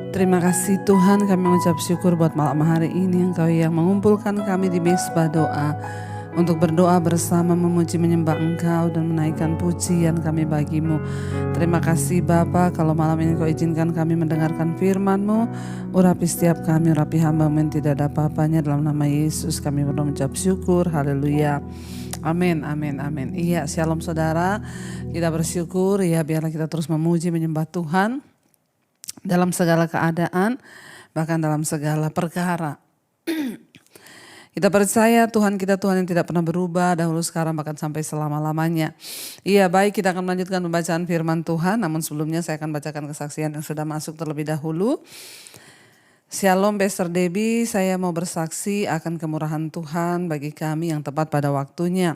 Terima kasih Tuhan, kami mengucap syukur buat malam hari ini Engkau yang mengumpulkan kami di mezbah doa untuk berdoa bersama, memuji menyembah Engkau dan menaikkan pujian kami bagimu. Terima kasih Bapa, kalau malam ini Kau izinkan kami mendengarkan firman-Mu. Urapi setiap kami, urapi hamba-Mu yang tidak ada apa-apanya. Dalam nama Yesus kami berdoa mengucap syukur, haleluya. Amin, amin, amin. Iya, shalom saudara, kita bersyukur ya, biarlah kita terus memuji menyembah Tuhan dalam segala keadaan, bahkan dalam segala perkara. Kita percaya Tuhan kita Tuhan yang tidak pernah berubah, dahulu sekarang bahkan sampai selama-lamanya. Iya, baik, kita akan melanjutkan pembacaan firman Tuhan, namun sebelumnya saya akan bacakan kesaksian yang sudah masuk terlebih dahulu. Shalom Pastor Debbie, saya mau bersaksi akan kemurahan Tuhan bagi kami yang tepat pada waktunya.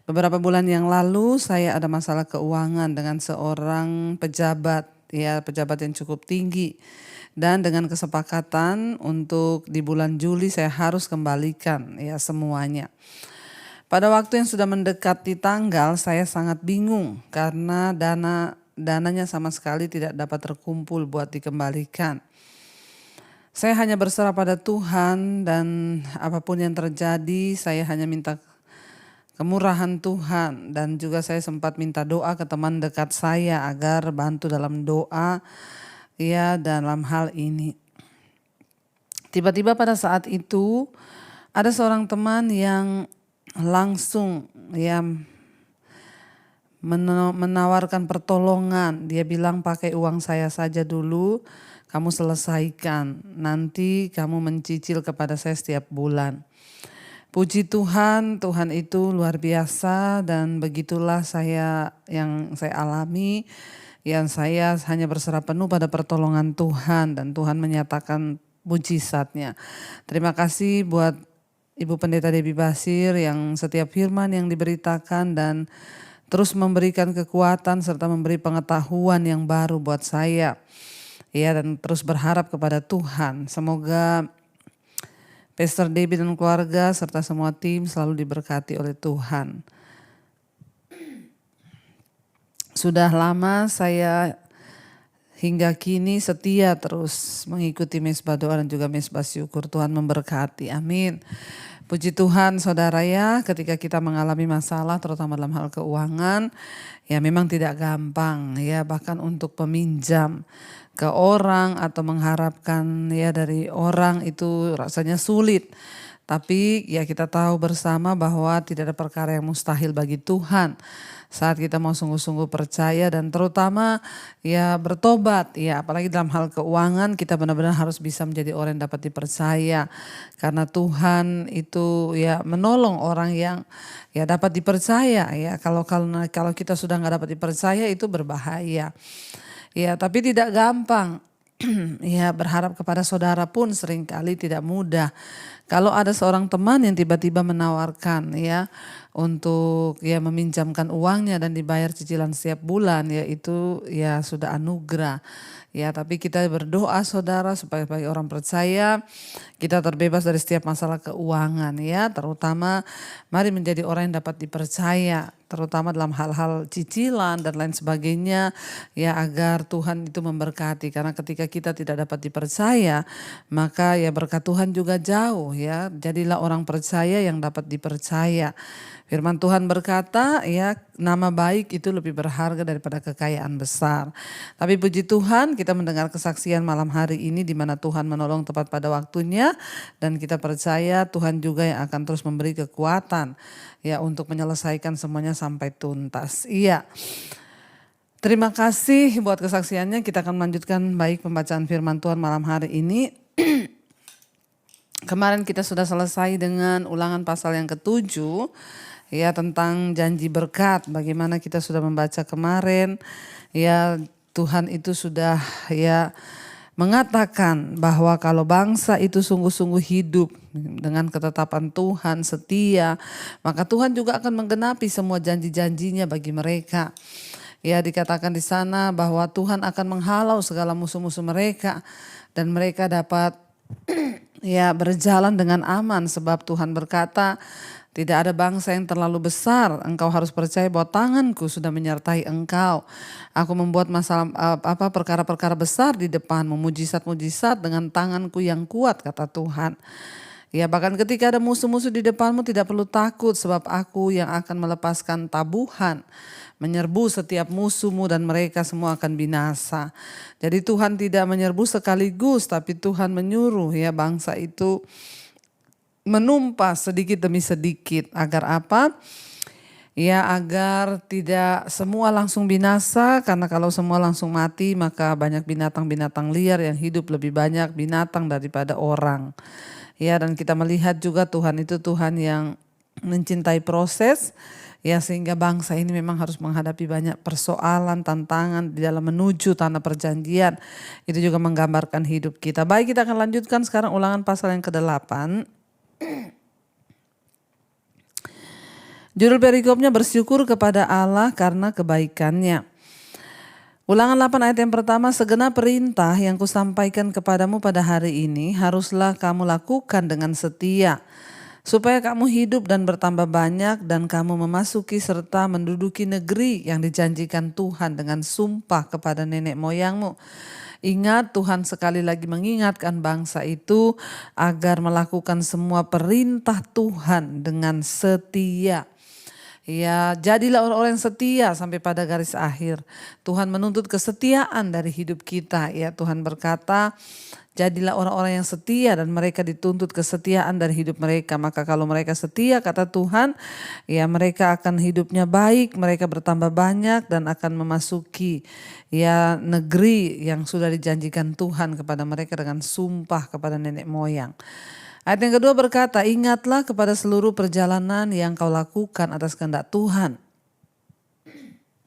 Beberapa bulan yang lalu saya ada masalah keuangan dengan seorang pejabat yang cukup tinggi, dan dengan kesepakatan untuk di bulan Juli saya harus kembalikan semuanya. Pada waktu yang sudah mendekati tanggal, saya sangat bingung karena dananya sama sekali tidak dapat terkumpul buat dikembalikan. Saya hanya berserah pada Tuhan, dan apapun yang terjadi saya hanya minta kemurahan Tuhan, dan juga saya sempat minta doa ke teman dekat saya agar bantu dalam doa dalam hal ini. Tiba-tiba pada saat itu ada seorang teman yang langsung menawarkan pertolongan. Dia bilang, pakai uang saya saja dulu, kamu selesaikan, nanti kamu mencicil kepada saya setiap bulan. Puji Tuhan, Tuhan itu luar biasa, dan begitulah yang saya alami, yang saya hanya berserah penuh pada pertolongan Tuhan, dan Tuhan menyatakan mujizatnya. Terima kasih buat Ibu Pendeta Debbie Basir yang setiap firman yang diberitakan dan terus memberikan kekuatan serta memberi pengetahuan yang baru buat saya. Dan terus berharap kepada Tuhan. Semoga Pastor Debbie dan keluarga serta semua tim selalu diberkati oleh Tuhan. Sudah lama saya hingga kini setia terus mengikuti mezbah doa dan juga mezbah syukur. Tuhan memberkati, amin. Puji Tuhan saudara ya, ketika kita mengalami masalah terutama dalam hal keuangan, memang tidak gampang bahkan untuk peminjam ke orang atau mengharapkan dari orang itu rasanya sulit. Tapi kita tahu bersama bahwa tidak ada perkara yang mustahil bagi Tuhan. Saat kita mau sungguh-sungguh percaya dan terutama bertobat, apalagi dalam hal keuangan, kita benar-benar harus bisa menjadi orang yang dapat dipercaya. Karena Tuhan itu menolong orang yang dapat dipercaya. Kalau kita sudah nggak dapat dipercaya itu berbahaya. Tapi tidak gampang. Berharap kepada saudara pun seringkali tidak mudah. Kalau ada seorang teman yang tiba-tiba menawarkan untuk meminjamkan uangnya dan dibayar cicilan setiap bulan, itu sudah anugerah. Tapi kita berdoa saudara supaya bagi orang percaya kita terbebas dari setiap masalah keuangan terutama mari menjadi orang yang dapat dipercaya, terutama dalam hal-hal cicilan dan lain sebagainya agar Tuhan itu memberkati. Karena ketika kita tidak dapat dipercaya, maka berkat Tuhan juga jauh jadilah orang percaya yang dapat dipercaya. Firman Tuhan berkata nama baik itu lebih berharga daripada kekayaan besar. Tapi puji Tuhan kita mendengar kesaksian malam hari ini di mana Tuhan menolong tepat pada waktunya, dan kita percaya Tuhan juga yang akan terus memberi kekuatan untuk menyelesaikan semuanya sampai tuntas. Terima kasih buat kesaksiannya. Kita akan melanjutkan baik pembacaan firman Tuhan malam hari ini. Kemarin kita sudah selesai dengan ulangan pasal yang ke-7 tentang janji berkat. Bagaimana kita sudah membaca kemarin Tuhan itu sudah mengatakan bahwa kalau bangsa itu sungguh-sungguh hidup dengan ketetapan Tuhan, setia, maka Tuhan juga akan menggenapi semua janji-janjinya bagi mereka. Dikatakan di sana bahwa Tuhan akan menghalau segala musuh-musuh mereka dan mereka dapat berjalan dengan aman, sebab Tuhan berkata Tidak ada bangsa yang terlalu besar. Engkau harus percaya bahwa tanganku sudah menyertai engkau. Aku membuat perkara-perkara besar di depanmu, mujizat-mujizat dengan tanganku yang kuat, kata Tuhan. Ya, bahkan ketika ada musuh-musuh di depanmu tidak perlu takut, sebab aku yang akan melepaskan tabuhan, menyerbu setiap musuhmu dan mereka semua akan binasa. Jadi Tuhan tidak menyerbu sekaligus, tapi Tuhan menyuruh ya bangsa itu menumpas sedikit demi sedikit. Agar apa? Ya, agar tidak semua langsung binasa, karena kalau semua langsung mati maka banyak binatang-binatang liar yang hidup, lebih banyak binatang daripada orang. Ya, dan kita melihat juga Tuhan itu Tuhan yang mencintai proses, ya, sehingga bangsa ini memang harus menghadapi banyak persoalan, tantangan di dalam menuju tanah perjanjian. Itu juga menggambarkan hidup kita. Baik, kita akan lanjutkan sekarang Ulangan pasal yang ke-8. Judul perikopnya bersyukur kepada Allah karena kebaikannya. Ulangan 8 ayat yang pertama, segenap perintah yang kusampaikan kepadamu pada hari ini haruslah kamu lakukan dengan setia, supaya kamu hidup dan bertambah banyak dan kamu memasuki serta menduduki negeri yang dijanjikan Tuhan dengan sumpah kepada nenek moyangmu. Ingat, Tuhan sekali lagi mengingatkan bangsa itu agar melakukan semua perintah Tuhan dengan setia. Ya, jadilah orang-orang yang setia sampai pada garis akhir. Tuhan menuntut kesetiaan dari hidup kita. Ya, Tuhan berkata, jadilah orang-orang yang setia dan mereka dituntut kesetiaan dari hidup mereka. Maka kalau mereka setia, kata Tuhan, ya mereka akan hidupnya baik, mereka bertambah banyak dan akan memasuki ya negeri yang sudah dijanjikan Tuhan kepada mereka dengan sumpah kepada nenek moyang. Ayat yang kedua berkata, ingatlah kepada seluruh perjalanan yang kau lakukan atas kehendak Tuhan.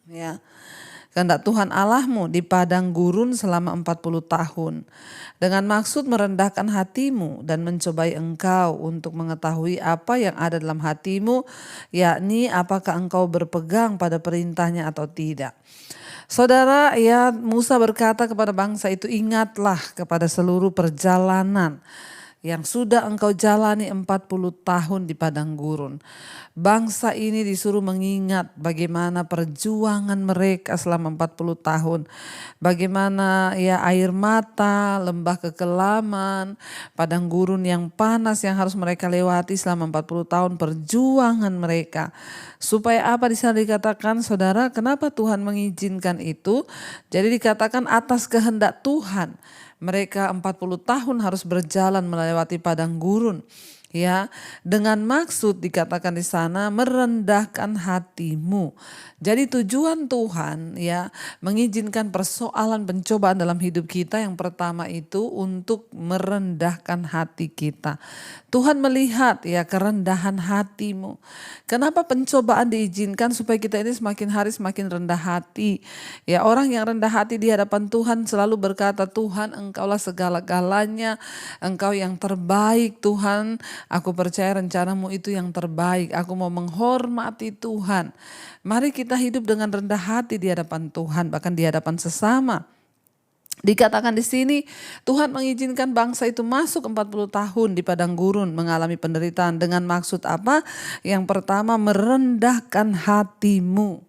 Ya, kehendak Tuhan Allahmu di padang gurun selama 40 tahun. Dengan maksud merendahkan hatimu dan mencobai engkau untuk mengetahui apa yang ada dalam hatimu, yakni apakah engkau berpegang pada perintahnya atau tidak. Saudara, ya Musa berkata kepada bangsa itu, ingatlah kepada seluruh perjalanan yang sudah engkau jalani 40 tahun di padang gurun. Bangsa ini disuruh mengingat bagaimana perjuangan mereka selama 40 tahun. Bagaimana ya air mata, lembah kekelaman, padang gurun yang panas yang harus mereka lewati selama 40 tahun perjuangan mereka. Supaya apa di sana dikatakan, saudara, kenapa Tuhan mengizinkan itu? Jadi dikatakan atas kehendak Tuhan. Mereka 40 tahun harus berjalan melewati padang gurun. Ya, dengan maksud dikatakan di sana merendahkan hatimu. Jadi tujuan Tuhan ya mengizinkan persoalan pencobaan dalam hidup kita yang pertama itu untuk merendahkan hati kita. Tuhan melihat ya kerendahan hatimu. Kenapa pencobaan diizinkan? Supaya kita ini semakin hari semakin rendah hati. Ya, orang yang rendah hati di hadapan Tuhan selalu berkata, Tuhan engkaulah segala-galanya, engkau yang terbaik Tuhan. Aku percaya rencanamu itu yang terbaik. Aku mau menghormati Tuhan. Mari kita hidup dengan rendah hati di hadapan Tuhan, bahkan di hadapan sesama. Dikatakan di sini Tuhan mengizinkan bangsa itu masuk 40 tahun di padang gurun mengalami penderitaan dengan maksud apa? Yang pertama merendahkan hatimu.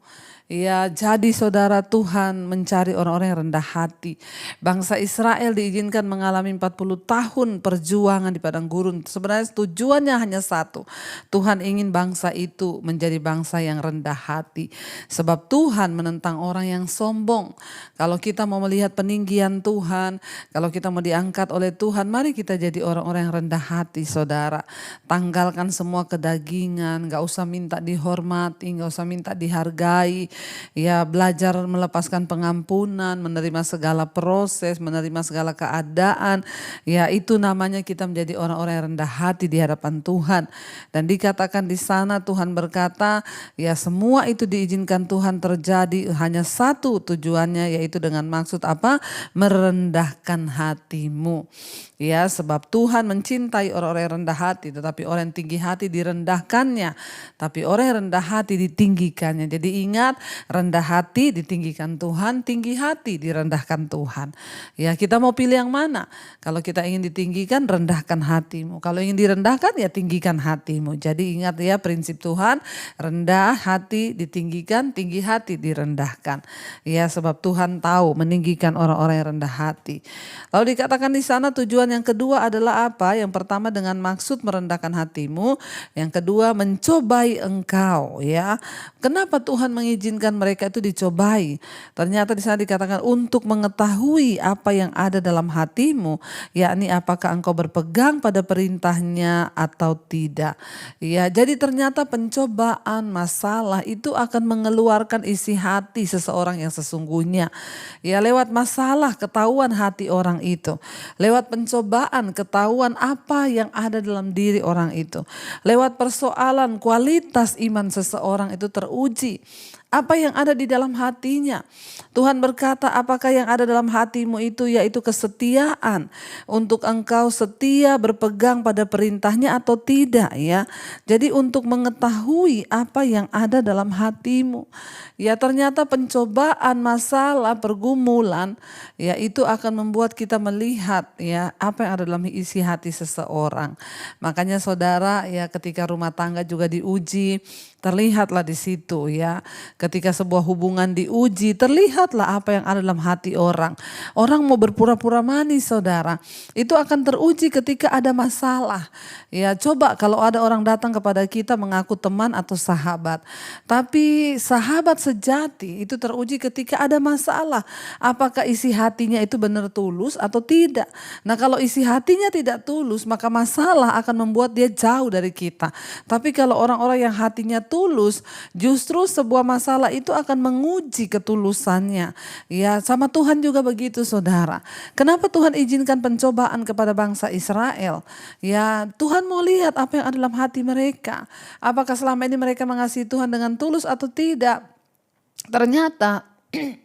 Ya, jadi saudara, Tuhan mencari orang-orang yang rendah hati. Bangsa Israel diizinkan mengalami 40 tahun perjuangan di padang gurun. Sebenarnya tujuannya hanya satu. Tuhan ingin bangsa itu menjadi bangsa yang rendah hati. Sebab Tuhan menentang orang yang sombong. Kalau kita mau melihat peninggian Tuhan, kalau kita mau diangkat oleh Tuhan, mari kita jadi orang-orang yang rendah hati, saudara. Tanggalkan semua kedagingan, gak usah minta dihormati, gak usah minta dihargai. Ya, belajar melepaskan pengampunan, menerima segala proses, menerima segala keadaan. Ya, itu namanya kita menjadi orang-orang yang rendah hati di hadapan Tuhan. Dan dikatakan di sana Tuhan berkata, ya semua itu diizinkan Tuhan terjadi hanya satu tujuannya, yaitu dengan maksud apa? Merendahkan hatimu. Ya, sebab Tuhan mencintai orang-orang yang rendah hati, tetapi orang yang tinggi hati direndahkannya, tapi orang yang rendah hati ditinggikannya. Jadi ingat, rendah hati ditinggikan Tuhan, tinggi hati direndahkan Tuhan. Ya, kita mau pilih yang mana? Kalau kita ingin ditinggikan, rendahkan hatimu. Kalau ingin direndahkan, ya tinggikan hatimu. Jadi ingat ya prinsip Tuhan, rendah hati ditinggikan, tinggi hati direndahkan. Ya, sebab Tuhan tahu meninggikan orang-orang yang rendah hati. Lalu dikatakan di sana tujuan yang kedua adalah apa? Yang pertama dengan maksud merendahkan hatimu, yang kedua mencobai engkau, ya. Kenapa Tuhan mengizinkan mereka itu dicobai? Ternyata di sana dikatakan untuk mengetahui apa yang ada dalam hatimu, yakni apakah engkau berpegang pada perintahnya atau tidak. Ya, jadi ternyata pencobaan, masalah itu akan mengeluarkan isi hati seseorang yang sesungguhnya. Ya, lewat masalah ketahuan hati orang itu. Lewat pencobaan ketahuan apa yang ada dalam diri orang itu. Lewat persoalan kualitas iman seseorang itu teruji. Apa yang ada di dalam hatinya. Tuhan berkata apakah yang ada dalam hatimu itu yaitu kesetiaan. Untuk engkau setia berpegang pada perintahnya atau tidak ya. Jadi untuk mengetahui apa yang ada dalam hatimu. Ya ternyata pencobaan, masalah, pergumulan ya itu akan membuat kita melihat ya apa yang ada dalam isi hati seseorang. Makanya saudara ya ketika rumah tangga juga diuji, terlihatlah di situ ya. Ketika sebuah hubungan diuji, terlihatlah apa yang ada dalam hati orang. Orang mau berpura-pura manis saudara, itu akan teruji ketika ada masalah. Ya coba kalau ada orang datang kepada kita mengaku teman atau sahabat. Tapi sahabat sejati itu teruji ketika ada masalah. Apakah isi hatinya itu benar tulus atau tidak. Nah kalau isi hatinya tidak tulus maka masalah akan membuat dia jauh dari kita. Tapi kalau orang-orang yang hatinya tulus, justru sebuah masalah itu akan menguji ketulusannya. Ya, sama Tuhan juga begitu, saudara. Kenapa Tuhan izinkan pencobaan kepada bangsa Israel? Ya, Tuhan mau lihat apa yang ada dalam hati mereka. Apakah selama ini mereka mengasihi Tuhan dengan tulus atau tidak? Ternyata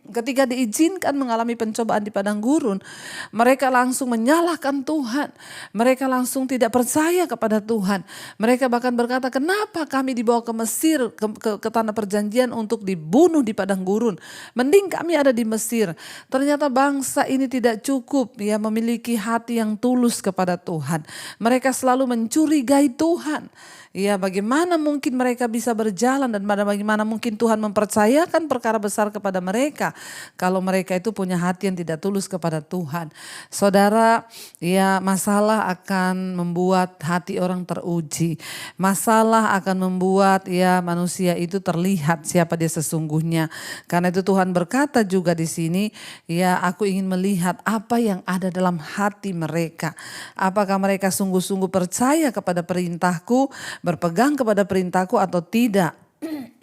ketika diizinkan mengalami pencobaan di padang gurun, mereka langsung menyalahkan Tuhan. Mereka langsung tidak percaya kepada Tuhan. Mereka bahkan berkata, kenapa kami dibawa ke Mesir, ke tanah perjanjian untuk dibunuh di padang gurun. Mending kami ada di Mesir. Ternyata bangsa ini tidak cukup ya memiliki hati yang tulus kepada Tuhan. Mereka selalu mencurigai Tuhan. Ya bagaimana mungkin mereka bisa berjalan dan bagaimana mungkin Tuhan mempercayakan perkara besar kepada mereka kalau mereka itu punya hati yang tidak tulus kepada Tuhan. Saudara, ya masalah akan membuat hati orang teruji. Masalah akan membuat ya manusia itu terlihat siapa dia sesungguhnya. Karena itu Tuhan berkata juga di sini, ya aku ingin melihat apa yang ada dalam hati mereka. Apakah mereka sungguh-sungguh percaya kepada perintahku, berpegang kepada perintahku atau tidak.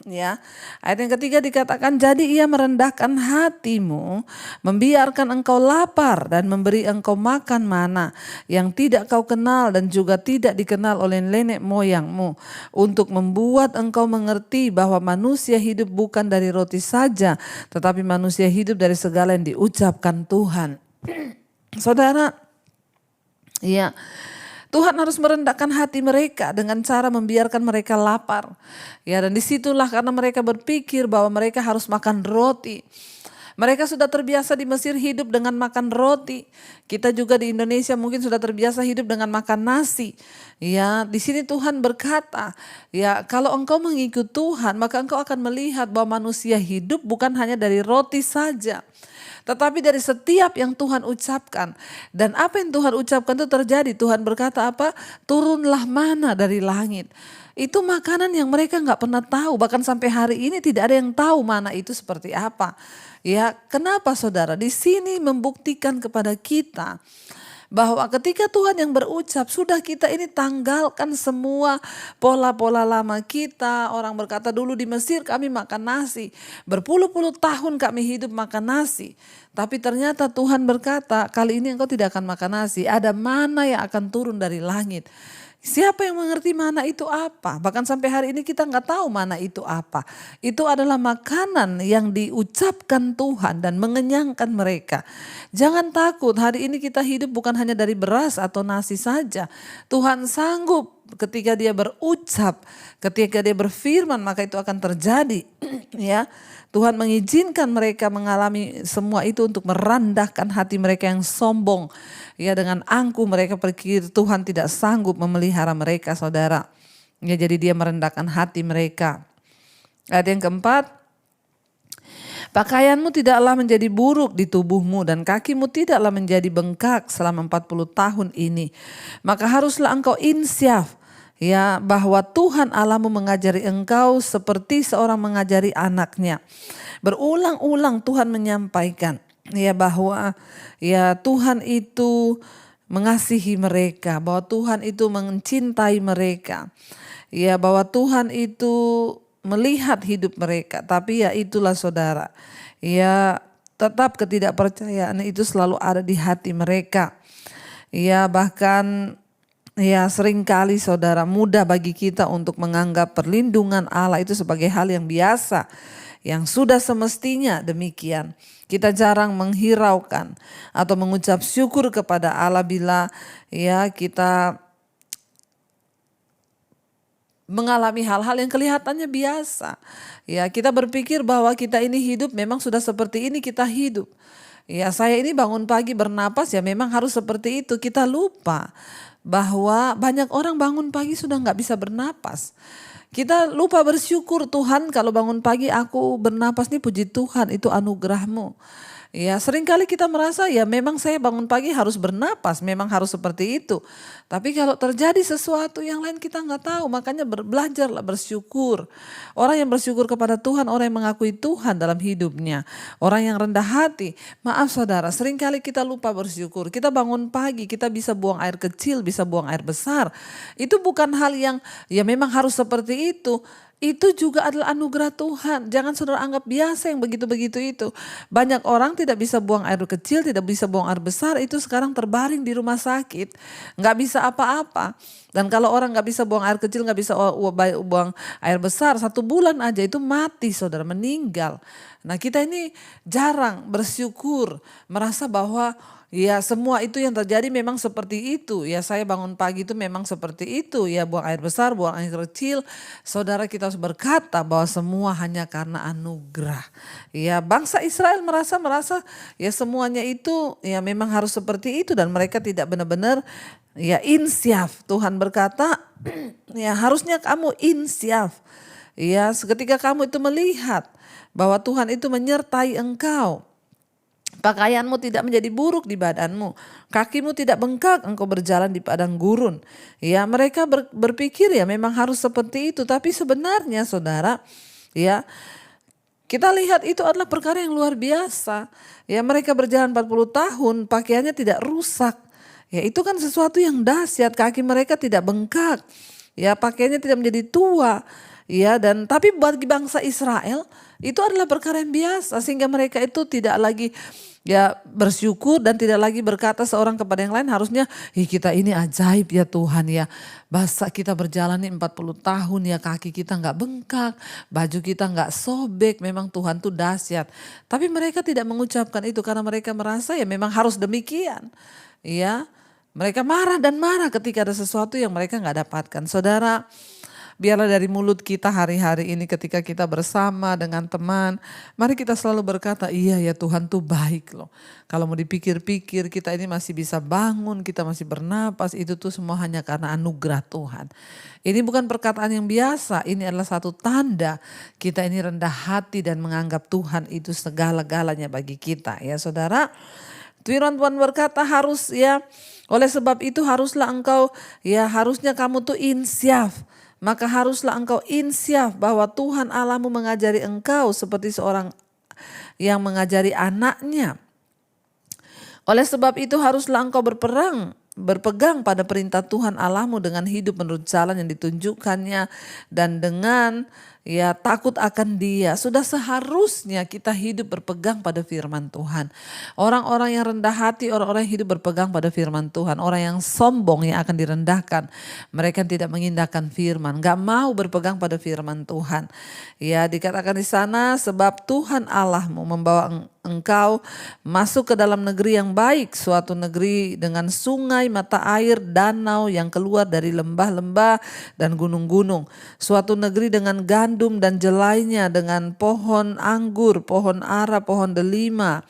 Ya, ayat yang ketiga dikatakan jadi ia merendahkan hatimu, membiarkan engkau lapar dan memberi engkau makan mana yang tidak kau kenal dan juga tidak dikenal oleh nenek moyangmu, untuk membuat engkau mengerti bahwa manusia hidup bukan dari roti saja, tetapi manusia hidup dari segala yang diucapkan Tuhan. Saudara, ya Tuhan harus merendahkan hati mereka dengan cara membiarkan mereka lapar. Ya, dan disitulah karena mereka berpikir bahwa mereka harus makan roti. Mereka sudah terbiasa di Mesir hidup dengan makan roti. Kita juga di Indonesia mungkin sudah terbiasa hidup dengan makan nasi. Ya, di sini Tuhan berkata, ya kalau engkau mengikut Tuhan, maka engkau akan melihat bahwa manusia hidup bukan hanya dari roti saja, tetapi dari setiap yang Tuhan ucapkan. Dan apa yang Tuhan ucapkan itu terjadi. Tuhan berkata apa? Turunlah mana dari langit. Itu makanan yang mereka gak pernah tahu. Bahkan sampai hari ini tidak ada yang tahu mana itu seperti apa. Ya, kenapa saudara? Di sini membuktikan kepada kita bahwa ketika Tuhan yang berucap, sudah kita ini tanggalkan semua pola-pola lama kita. Orang berkata dulu di Mesir kami makan nasi, berpuluh-puluh tahun kami hidup makan nasi. Tapi ternyata Tuhan berkata kali ini engkau tidak akan makan nasi, ada mana yang akan turun dari langit. Siapa yang mengerti mana itu apa? Bahkan sampai hari ini kita nggak tahu mana itu apa. Itu adalah makanan yang diucapkan Tuhan dan mengenyangkan mereka. Jangan takut, hari ini kita hidup bukan hanya dari beras atau nasi saja. Tuhan sanggup ketika dia berucap, ketika dia berfirman, maka itu akan terjadi. Ya, Tuhan mengizinkan mereka mengalami semua itu untuk merendahkan hati mereka yang sombong. Ya, dengan angkuh mereka berpikir Tuhan tidak sanggup memelihara mereka, saudara. Ya, jadi dia merendahkan hati mereka. Ayat yang keempat, pakaianmu tidaklah menjadi buruk di tubuhmu dan kakimu tidaklah menjadi bengkak selama 40 tahun ini. Maka haruslah engkau insyaf, ya, bahwa Tuhan Allahmu mengajari engkau seperti seorang mengajari anaknya. Berulang-ulang Tuhan menyampaikan, ya, bahwa ya Tuhan itu mengasihi mereka, bahwa Tuhan itu mencintai mereka. Ya, bahwa Tuhan itu melihat hidup mereka. Tapi ya itulah saudara, ya tetap ketidakpercayaan itu selalu ada di hati mereka. Ya, bahkan ya seringkali saudara, mudah bagi kita untuk menganggap perlindungan Allah itu sebagai hal yang biasa, yang sudah semestinya demikian. Kita jarang menghiraukan atau mengucap syukur kepada Allah bila ya kita mengalami hal-hal yang kelihatannya biasa. Ya, kita berpikir bahwa kita ini hidup memang sudah seperti ini kita hidup. Ya, saya ini bangun pagi bernapas ya memang harus seperti itu. Kita lupa bahwa banyak orang bangun pagi sudah nggak bisa bernapas. Kita lupa bersyukur, Tuhan kalau bangun pagi aku bernapas nih, puji Tuhan itu anugerah-Mu. Ya, seringkali kita merasa ya memang saya bangun pagi harus bernapas, memang harus seperti itu. Tapi kalau terjadi sesuatu yang lain kita nggak tahu, makanya belajarlah bersyukur. Orang yang bersyukur kepada Tuhan, orang yang mengakui Tuhan dalam hidupnya, orang yang rendah hati. Maaf saudara, seringkali kita lupa bersyukur. Kita bangun pagi, kita bisa buang air kecil, bisa buang air besar. Itu bukan hal yang ya memang harus seperti itu. Itu juga adalah anugerah Tuhan. Jangan saudara anggap biasa yang begitu-begitu itu. Banyak orang tidak bisa buang air kecil, tidak bisa buang air besar, itu sekarang terbaring di rumah sakit. Nggak bisa apa-apa. Dan kalau orang nggak bisa buang air kecil, nggak bisa buang air besar, 1 bulan aja itu mati saudara, meninggal. Nah, kita ini jarang bersyukur, merasa bahwa ya semua itu yang terjadi memang seperti itu. Ya, saya bangun pagi itu memang seperti itu. Ya, buang air besar, buang air kecil. Saudara, kita harus berkata bahwa semua hanya karena anugerah. Ya, bangsa Israel merasa ya semuanya itu ya memang harus seperti itu. Dan mereka tidak benar-benar ya insyaf. Tuhan berkata ya harusnya kamu insyaf. Ya, ketika kamu itu melihat bahwa Tuhan itu menyertai engkau. Pakaianmu tidak menjadi buruk di badanmu, kakimu tidak bengkak engkau berjalan di padang gurun. Ya, mereka berpikir ya memang harus seperti itu, tapi sebenarnya saudara, ya kita lihat itu adalah perkara yang luar biasa. Ya, mereka berjalan 40 tahun, pakaiannya tidak rusak. Ya, itu kan sesuatu yang dahsyat, kaki mereka tidak bengkak. Ya, pakaiannya tidak menjadi tua. Ya, dan tapi bagi bangsa Israel itu adalah perkara yang biasa, sehingga mereka itu tidak lagi ya bersyukur dan tidak lagi berkata seorang kepada yang lain, harusnya kita ini ajaib ya Tuhan ya. Bahasa kita berjalan nih 40 tahun ya, kaki kita nggak bengkak, baju kita nggak sobek, memang Tuhan tuh dahsyat. Tapi mereka tidak mengucapkan itu karena mereka merasa ya memang harus demikian. Ya, mereka marah dan marah ketika ada sesuatu yang mereka nggak dapatkan. Saudara, biarlah dari mulut kita hari-hari ini ketika kita bersama dengan teman, mari kita selalu berkata, iya ya Tuhan tuh baik loh. Kalau mau dipikir-pikir kita ini masih bisa bangun, kita masih bernapas, itu tuh semua hanya karena anugerah Tuhan. Ini bukan perkataan yang biasa, ini adalah satu tanda kita ini rendah hati dan menganggap Tuhan itu segala-galanya bagi kita ya saudara. Firman Tuhan berkata harus ya, oleh sebab itu haruslah engkau ya harusnya kamu tuh insyaf. Maka haruslah engkau insyaf bahwa Tuhan Allahmu mengajari engkau seperti seorang yang mengajari anaknya. Oleh sebab itu haruslah engkau berpegang pada perintah Tuhan Allahmu dengan hidup menurut jalan yang ditunjukkannya dan dengan ya takut akan Dia. Sudah seharusnya kita hidup berpegang pada firman Tuhan. Orang-orang yang rendah hati, orang-orang yang hidup berpegang pada firman Tuhan. Orang yang sombong yang akan direndahkan. Mereka yang tidak mengindahkan firman, gak mau berpegang pada firman Tuhan. Ya, dikatakan di sana, sebab Tuhan Allahmu membawa engkau masuk ke dalam negeri yang baik, suatu negeri dengan sungai, mata air, danau yang keluar dari lembah-lembah dan gunung-gunung. Suatu negeri dengan gandum dan jelainya, dengan pohon anggur, pohon ara, pohon delima.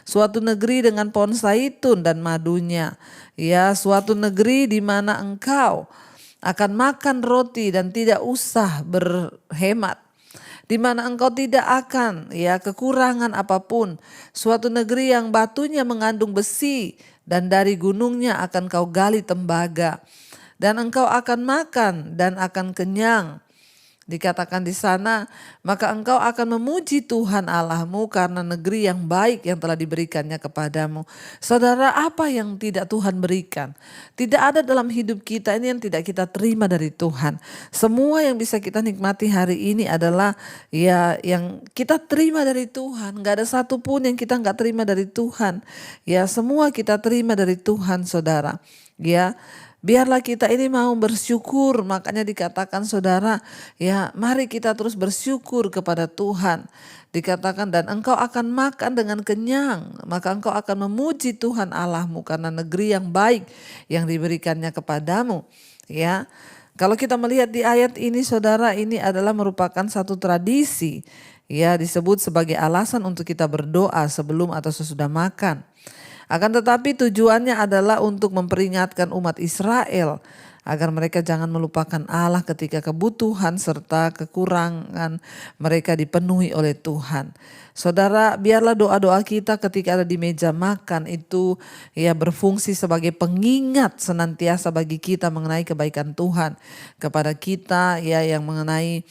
Suatu negeri dengan pohon zaitun dan madunya. Ya, suatu negeri di mana engkau akan makan roti dan tidak usah berhemat, di mana engkau tidak akan kekurangan apapun. Suatu negeri yang batunya mengandung besi dan dari gunungnya akan kau gali tembaga. Dan engkau akan makan dan akan kenyang. Dikatakan di sana, maka engkau akan memuji Tuhan Allahmu karena negeri yang baik yang telah diberikannya kepadamu. Saudara, apa yang tidak Tuhan berikan? Tidak ada dalam hidup kita ini yang tidak kita terima dari Tuhan. Semua yang bisa kita nikmati hari ini adalah yang kita terima dari Tuhan. Gak ada satupun yang kita gak terima dari Tuhan. Ya, semua kita terima dari Tuhan, saudara. Ya, biarlah kita ini mau bersyukur. Makanya dikatakan, saudara, ya mari kita terus bersyukur kepada Tuhan. Dikatakan, dan engkau akan makan dengan kenyang, maka engkau akan memuji Tuhan Allahmu karena negeri yang baik yang diberikannya kepadamu. Ya, kalau kita melihat di ayat ini, saudara, ini adalah merupakan satu tradisi. Ya, disebut sebagai alasan untuk kita berdoa sebelum atau sesudah makan. Akan tetapi tujuannya adalah untuk memperingatkan umat Israel agar mereka jangan melupakan Allah ketika kebutuhan serta kekurangan mereka dipenuhi oleh Tuhan. Saudara, biarlah doa-doa kita ketika ada di meja makan itu berfungsi sebagai pengingat senantiasa bagi kita mengenai kebaikan Tuhan kepada kita, yang mengenai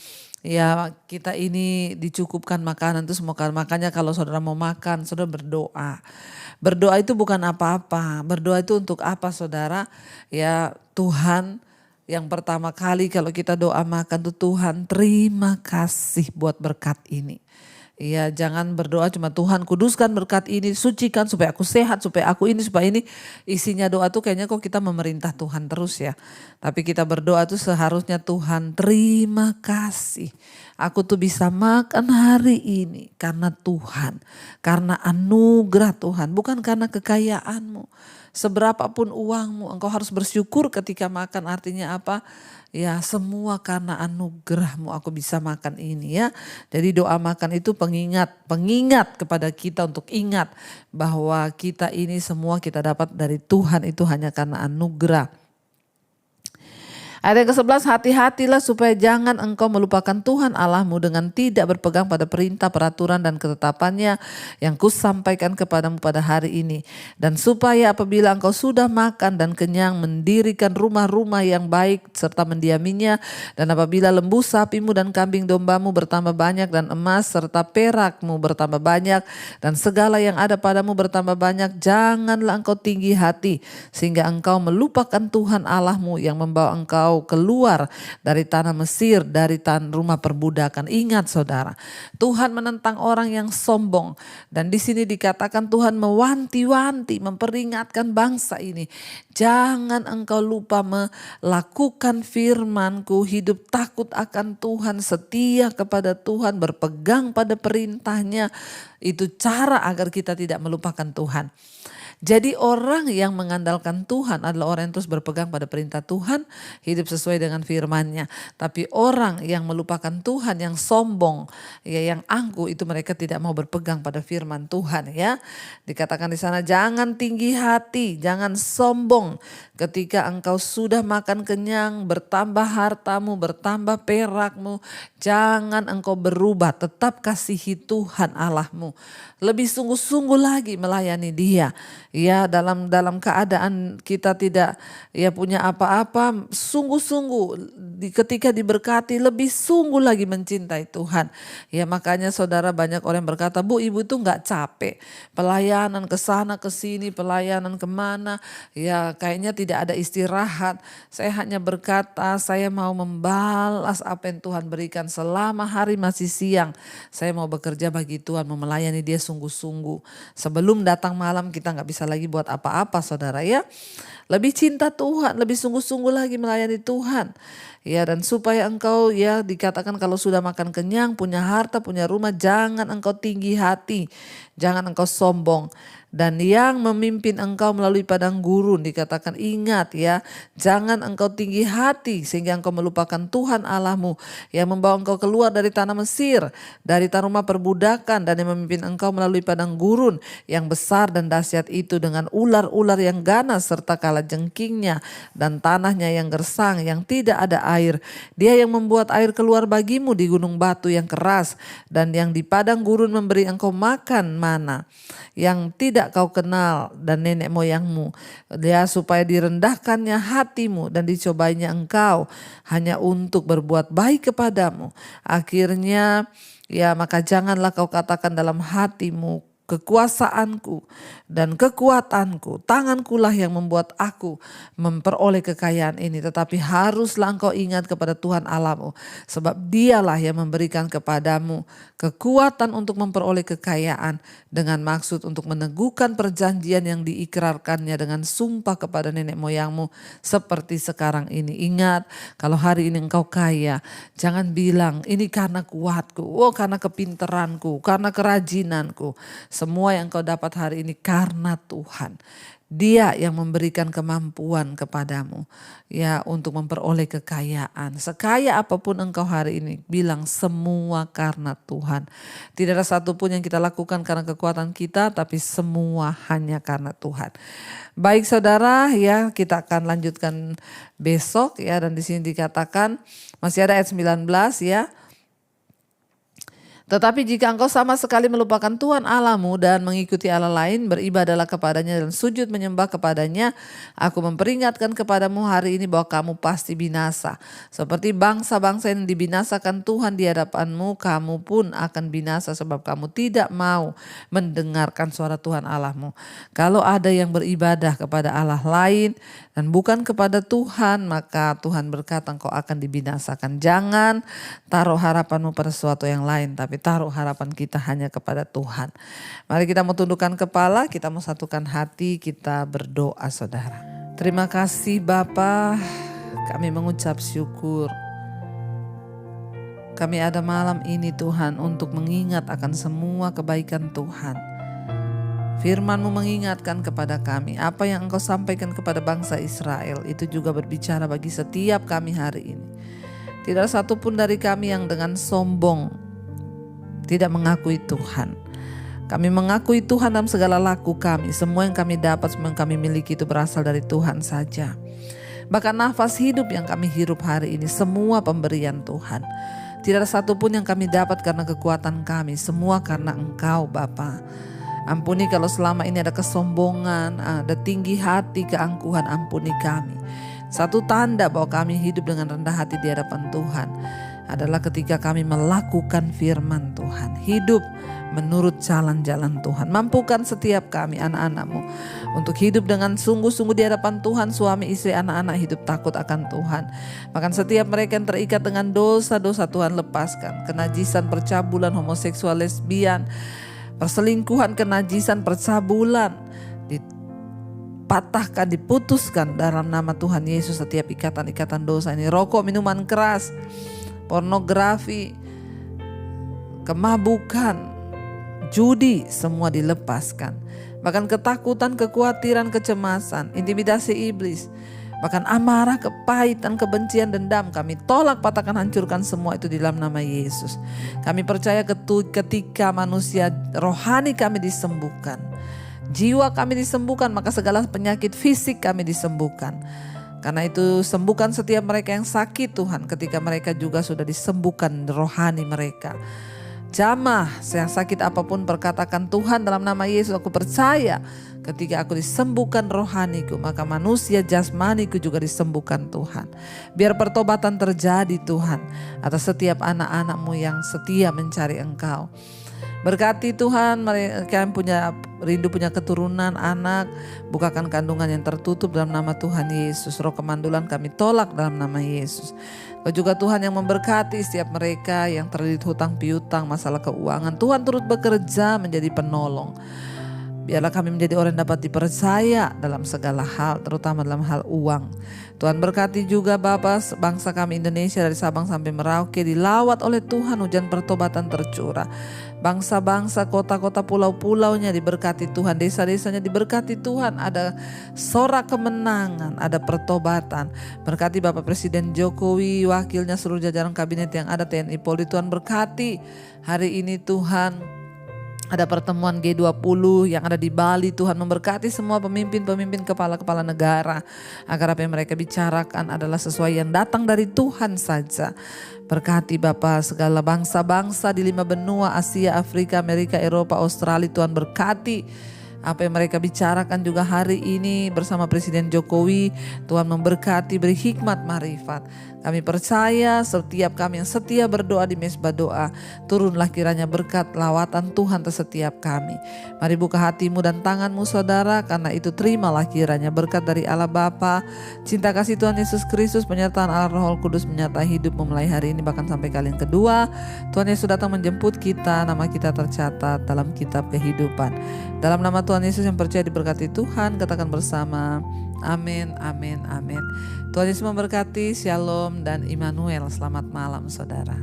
kita ini dicukupkan makanan itu semua. Makanya kalau saudara mau makan, saudara berdoa. Berdoa itu bukan apa-apa. Berdoa itu untuk apa, saudara? Ya, Tuhan, yang pertama kali kalau kita doa makan tuh, Tuhan terima kasih buat berkat ini. Iya, jangan berdoa cuma Tuhan kuduskan berkat ini, sucikan supaya aku sehat, supaya aku ini, supaya ini. Isinya doa tuh kayaknya kok kita memerintah Tuhan terus ya. Tapi kita berdoa tuh seharusnya, Tuhan terima kasih. Aku tuh bisa makan hari ini karena Tuhan, karena anugerah Tuhan, bukan karena kekayaanmu. Seberapapun uangmu, engkau harus bersyukur ketika makan. Artinya apa? Ya, semua karena anugerahmu aku bisa makan ini ya. Jadi doa makan itu pengingat kepada kita untuk ingat bahwa kita ini semua kita dapat dari Tuhan itu hanya karena anugerah. Ayat yang ke-11, hati-hatilah supaya jangan engkau melupakan Tuhan Allahmu dengan tidak berpegang pada perintah, peraturan dan ketetapannya yang kusampaikan kepadamu pada hari ini. Dan supaya apabila engkau sudah makan dan kenyang, mendirikan rumah-rumah yang baik serta mendiaminya. Dan apabila lembu sapimu dan kambing dombamu bertambah banyak dan emas serta perakmu bertambah banyak dan segala yang ada padamu bertambah banyak, janganlah engkau tinggi hati sehingga engkau melupakan Tuhan Allahmu yang membawa engkau keluar dari tanah Mesir, dari rumah perbudakan. Ingat, saudara, Tuhan menentang orang yang sombong. Dan di sini dikatakan Tuhan mewanti-wanti, memperingatkan bangsa ini. Jangan engkau lupa melakukan firman-Ku, hidup takut akan Tuhan, setia kepada Tuhan, berpegang pada perintahnya. Itu cara agar kita tidak melupakan Tuhan. Jadi orang yang mengandalkan Tuhan adalah orang yang terus berpegang pada perintah Tuhan, hidup sesuai dengan firman-Nya. Tapi orang yang melupakan Tuhan, yang sombong, yang angkuh, itu mereka tidak mau berpegang pada firman Tuhan ya. Dikatakan di sana, jangan tinggi hati, jangan sombong ketika engkau sudah makan kenyang, bertambah hartamu, bertambah perakmu. Jangan engkau berubah, tetap kasihi Tuhan Allahmu. Lebih sungguh-sungguh lagi melayani Dia. Ya, dalam keadaan kita tidak ya punya apa-apa, sungguh-sungguh ketika diberkati lebih sungguh lagi mencintai Tuhan. Ya, makanya saudara, banyak orang yang berkata, "Bu, ibu itu nggak capek pelayanan ke sana ke sini, pelayanan kemana, ya kayaknya tidak ada istirahat." Saya hanya berkata, saya mau membalas apa yang Tuhan berikan selama hari masih siang. Saya mau bekerja bagi Tuhan, mau melayani Dia sungguh-sungguh. Sebelum datang malam kita nggak bisa lagi buat apa-apa, saudara ya. Lebih cinta Tuhan, lebih sungguh-sungguh lagi melayani Tuhan. Ya, dan supaya engkau ya dikatakan kalau sudah makan kenyang, punya harta, punya rumah, jangan engkau tinggi hati, jangan engkau sombong. Dan yang memimpin engkau melalui padang gurun dikatakan, ingat ya, jangan engkau tinggi hati sehingga engkau melupakan Tuhan Allahmu yang membawa engkau keluar dari tanah Mesir, dari tanah rumah perbudakan, dan yang memimpin engkau melalui padang gurun yang besar dan dahsyat itu dengan ular-ular yang ganas serta kalajengkingnya dan tanahnya yang gersang yang tidak ada air. Dia yang membuat air keluar bagimu di gunung batu yang keras dan yang di padang gurun memberi engkau makan mana yang tidak kau kenal dan nenek moyangmu. Dia supaya direndahkannya hatimu dan dicobainya engkau hanya untuk berbuat baik kepadamu. Akhirnya ya maka janganlah kau katakan dalam hatimu, kekuasaanku dan kekuatanku, tangankulah yang membuat aku memperoleh kekayaan ini. Tetapi haruslah engkau ingat kepada Tuhan Allahmu, sebab Dialah yang memberikan kepadamu kekuatan untuk memperoleh kekayaan dengan maksud untuk meneguhkan perjanjian yang diikrarkannya dengan sumpah kepada nenek moyangmu seperti sekarang ini. Ingat, kalau hari ini engkau kaya, jangan bilang ini karena kuatku, karena kepinteranku, karena kerajinanku. Semua yang kau dapat hari ini karena Tuhan. Dia yang memberikan kemampuan kepadamu ya untuk memperoleh kekayaan. Sekaya apapun engkau hari ini, bilang semua karena Tuhan. Tidak ada satupun yang kita lakukan karena kekuatan kita, tapi semua hanya karena Tuhan. Baik saudara, ya kita akan lanjutkan besok ya, dan di sini dikatakan masih ada ayat 19 ya. Tetapi jika engkau sama sekali melupakan Tuhan Allahmu dan mengikuti Allah lain, beribadahlah kepadanya dan sujud menyembah kepadanya, aku memperingatkan kepadamu hari ini bahwa kamu pasti binasa. Seperti bangsa-bangsa yang dibinasakan Tuhan di hadapanmu, kamu pun akan binasa sebab kamu tidak mau mendengarkan suara Tuhan Allahmu. Kalau ada yang beribadah kepada Allah lain dan bukan kepada Tuhan, maka Tuhan berkata engkau akan dibinasakan. Jangan taruh harapanmu pada sesuatu yang lain, tapi taruh harapan kita hanya kepada Tuhan. Mari kita mau tundukkan kepala, kita mau satukan hati, kita berdoa saudara. Terima kasih Bapa, kami mengucap syukur. Kami ada malam ini Tuhan untuk mengingat akan semua kebaikan Tuhan. Firman-Mu mengingatkan kepada kami apa yang Engkau sampaikan kepada bangsa Israel itu juga berbicara bagi setiap kami hari ini. Tidak satupun dari kami yang dengan sombong tidak mengakui Tuhan. Kami mengakui Tuhan dalam segala laku kami. Semua yang kami dapat, semua yang kami miliki itu berasal dari Tuhan saja. Bahkan nafas hidup yang kami hirup hari ini semua pemberian Tuhan. Tidak ada satupun yang kami dapat karena kekuatan kami. Semua karena Engkau Bapa. Ampuni kalau selama ini ada kesombongan, ada tinggi hati, keangkuhan, ampuni kami. Satu tanda bahwa kami hidup dengan rendah hati di hadapan Tuhan adalah ketika kami melakukan firman Tuhan, hidup menurut jalan-jalan Tuhan. Mampukan setiap kami anak-anak-Mu untuk hidup dengan sungguh-sungguh di hadapan Tuhan, suami, istri, anak-anak hidup takut akan Tuhan. Bahkan setiap mereka yang terikat dengan dosa-dosa Tuhan lepaskan. Kenajisan, percabulan, homoseksual, lesbian, perselingkuhan, kenajisan, percabulan, dipatahkan, diputuskan dalam nama Tuhan Yesus. Setiap ikatan-ikatan dosa ini, rokok, minuman keras, pornografi, kemabukan, judi, semua dilepaskan. Bahkan ketakutan, kekhawatiran, kecemasan, intimidasi iblis, bahkan amarah, kepahitan, kebencian, dendam, kami tolak, patahkan, hancurkan semua itu di dalam nama Yesus. Kami percaya ketika manusia rohani kami disembuhkan, jiwa kami disembuhkan, maka segala penyakit fisik kami disembuhkan. Karena itu sembuhkan setiap mereka yang sakit Tuhan, ketika mereka juga sudah disembuhkan rohani mereka. Jamah yang sakit apapun, perkatakan Tuhan dalam nama Yesus, aku percaya Ketika aku disembuhkan rohaniku, maka manusia jasmaniku juga disembuhkan Tuhan. Biar pertobatan terjadi Tuhan atas setiap anak-anak-Mu yang setia mencari Engkau. Berkati Tuhan mereka yang rindu punya keturunan, anak. Bukakan kandungan yang tertutup dalam nama Tuhan Yesus. Roh kemandulan kami tolak dalam nama Yesus. Kau juga Tuhan yang memberkati setiap mereka yang terlilit hutang piutang, masalah keuangan. Tuhan turut bekerja menjadi penolong. Biarlah kami menjadi orang yang dapat dipercaya dalam segala hal, terutama dalam hal uang. Tuhan berkati juga Bapa bangsa kami Indonesia dari Sabang sampai Merauke dilawat oleh Tuhan, hujan pertobatan tercurah. Bangsa-bangsa, kota-kota, pulau-pulaunya diberkati Tuhan, desa-desanya diberkati Tuhan. Ada sorak kemenangan, ada pertobatan. Berkati Bapak Presiden Jokowi, wakilnya, seluruh jajaran kabinet yang ada, TNI Polri. Tuhan berkati hari ini Tuhan. Ada pertemuan G20 yang ada di Bali. Tuhan memberkati semua pemimpin-pemimpin, kepala-kepala negara, agar apa yang mereka bicarakan adalah sesuai yang datang dari Tuhan saja. Berkati Bapak segala bangsa-bangsa di 5 benua, Asia, Afrika, Amerika, Eropa, Australia. Tuhan berkati apa yang mereka bicarakan juga hari ini bersama Presiden Jokowi. Tuhan memberkati, beri hikmat marifat. Kami percaya setiap kami yang setia berdoa di Mesbah Doa, turunlah kiranya berkat lawatan Tuhan atas setiap kami. Mari buka hatimu dan tanganmu saudara, karena itu terimalah kiranya berkat dari Allah Bapa, cinta kasih Tuhan Yesus Kristus, penyertaan Allah Roh Kudus menyertai hidup memulai hari ini bahkan sampai kali yang kedua. Tuhan Yesus datang menjemput kita, nama kita tercatat dalam kitab kehidupan. Dalam nama Tuhan Yesus yang percaya diberkati Tuhan, katakan bersama, amin, amin, amin. Tuhan Yesus memberkati, shalom dan Immanuel. Selamat malam saudara.